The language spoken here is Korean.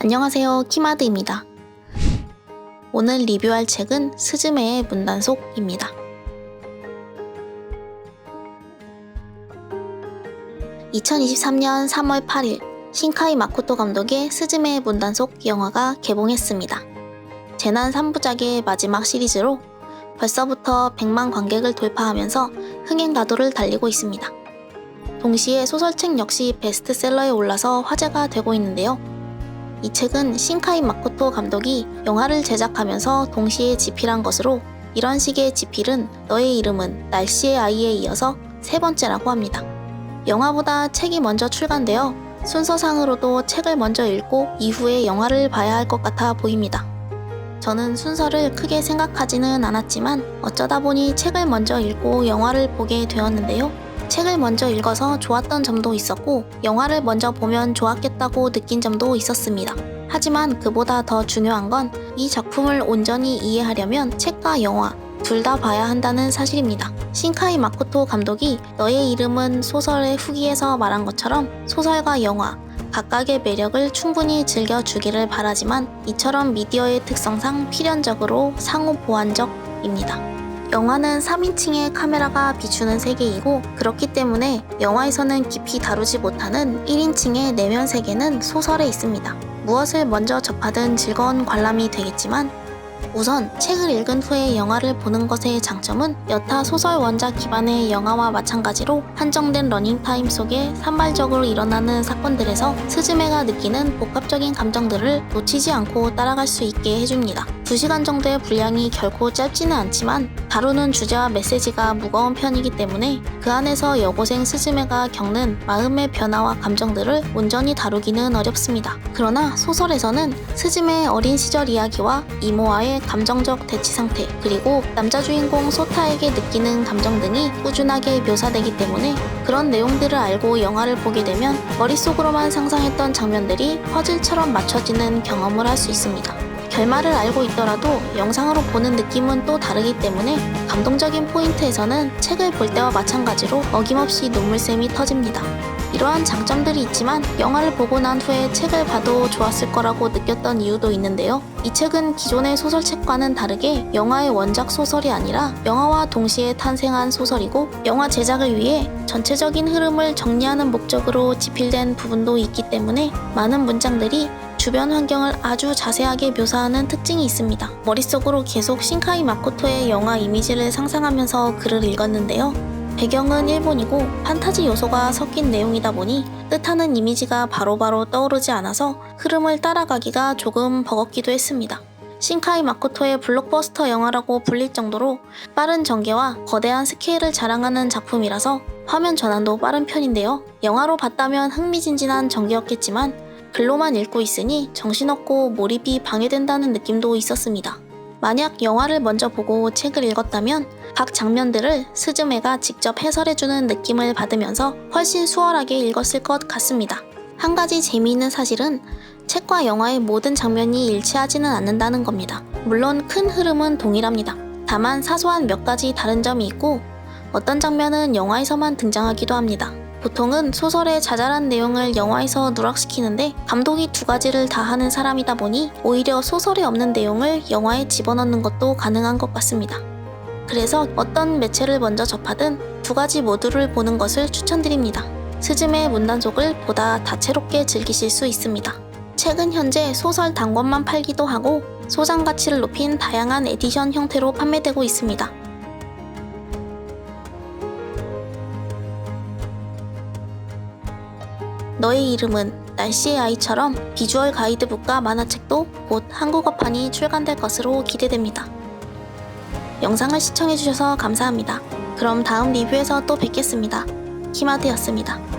안녕하세요, 키마드입니다. 오늘 리뷰할 책은 스즈메의 문단속입니다. 2023년 3월 8일 신카이 마코토 감독의 스즈메의 문단속 영화가 개봉했습니다. 재난 3부작의 마지막 시리즈로 벌써부터 100만 관객을 돌파하면서 흥행가도를 달리고 있습니다. 동시에 소설책 역시 베스트셀러에 올라서 화제가 되고 있는데요. 이 책은 신카이 마코토 감독이 영화를 제작하면서 동시에 집필한 것으로 이런 식의 집필은 너의 이름은 날씨의 아이에 이어서 세 번째라고 합니다. 영화보다 책이 먼저 출간되어 순서상으로도 책을 먼저 읽고 이후에 영화를 봐야 할 것 같아 보입니다. 저는 순서를 크게 생각하지는 않았지만 어쩌다 보니 책을 먼저 읽고 영화를 보게 되었는데요. 책을 먼저 읽어서 좋았던 점도 있었고 영화를 먼저 보면 좋았겠다고 느낀 점도 있었습니다. 하지만 그보다 더 중요한 건 이 작품을 온전히 이해하려면 책과 영화 둘 다 봐야 한다는 사실입니다. 신카이 마코토 감독이 너의 이름은 소설의 후기에서 말한 것처럼 소설과 영화 각각의 매력을 충분히 즐겨주기를 바라지만 이처럼 미디어의 특성상 필연적으로 상호 보완적입니다. 영화는 3인칭의 카메라가 비추는 세계이고 그렇기 때문에 영화에서는 깊이 다루지 못하는 1인칭의 내면 세계는 소설에 있습니다. 무엇을 먼저 접하든 즐거운 관람이 되겠지만 우선 책을 읽은 후에 영화를 보는 것의 장점은 여타 소설 원작 기반의 영화와 마찬가지로 한정된 러닝타임 속에 산발적으로 일어나는 사건들에서 스즈메가 느끼는 복합적인 감정들을 놓치지 않고 따라갈 수 있게 해줍니다. 2시간 정도의 분량이 결코 짧지는 않지만 다루는 주제와 메시지가 무거운 편이기 때문에 그 안에서 여고생 스즈메가 겪는 마음의 변화와 감정들을 온전히 다루기는 어렵습니다. 그러나 소설에서는 스즈메의 어린 시절 이야기와 이모와의 감정적 대치 상태 그리고 남자 주인공 소타에게 느끼는 감정 등이 꾸준하게 묘사되기 때문에 그런 내용들을 알고 영화를 보게 되면 머릿속으로만 상상했던 장면들이 퍼즐처럼 맞춰지는 경험을 할 수 있습니다. 결말을 알고 있더라도 영상으로 보는 느낌은 또 다르기 때문에 감동적인 포인트에서는 책을 볼 때와 마찬가지로 어김없이 눈물샘이 터집니다. 이러한 장점들이 있지만 영화를 보고 난 후에 책을 봐도 좋았을 거라고 느꼈던 이유도 있는데요. 이 책은 기존의 소설책과는 다르게 영화의 원작 소설이 아니라 영화와 동시에 탄생한 소설이고 영화 제작을 위해 전체적인 흐름을 정리하는 목적으로 집필된 부분도 있기 때문에 많은 문장들이 주변 환경을 아주 자세하게 묘사하는 특징이 있습니다. 머릿속으로 계속 신카이 마코토의 영화 이미지를 상상하면서 글을 읽었는데요. 배경은 일본이고 판타지 요소가 섞인 내용이다 보니 뜻하는 이미지가 바로바로 떠오르지 않아서 흐름을 따라가기가 조금 버겁기도 했습니다. 신카이 마코토의 블록버스터 영화라고 불릴 정도로 빠른 전개와 거대한 스케일을 자랑하는 작품이라서 화면 전환도 빠른 편인데요. 영화로 봤다면 흥미진진한 전개였겠지만 글로만 읽고 있으니 정신없고 몰입이 방해된다는 느낌도 있었습니다. 만약 영화를 먼저 보고 책을 읽었다면 각 장면들을 스즈메가 직접 해설해주는 느낌을 받으면서 훨씬 수월하게 읽었을 것 같습니다. 한 가지 재미있는 사실은 책과 영화의 모든 장면이 일치하지는 않는다는 겁니다. 물론 큰 흐름은 동일합니다. 다만 사소한 몇 가지 다른 점이 있고 어떤 장면은 영화에서만 등장하기도 합니다. 보통은 소설의 자잘한 내용을 영화에서 누락시키는데 감독이 두 가지를 다 하는 사람이다 보니 오히려 소설에 없는 내용을 영화에 집어넣는 것도 가능한 것 같습니다. 그래서 어떤 매체를 먼저 접하든 두 가지 모두를 보는 것을 추천드립니다. 스즈메의 문단속을 보다 다채롭게 즐기실 수 있습니다. 책은 현재 소설 단권만 팔기도 하고 소장 가치를 높인 다양한 에디션 형태로 판매되고 있습니다. 너의 이름은 날씨의 아이처럼 비주얼 가이드북과 만화책도 곧 한국어판이 출간될 것으로 기대됩니다. 영상을 시청해주셔서 감사합니다. 그럼 다음 리뷰에서 또 뵙겠습니다. 키마드였습니다.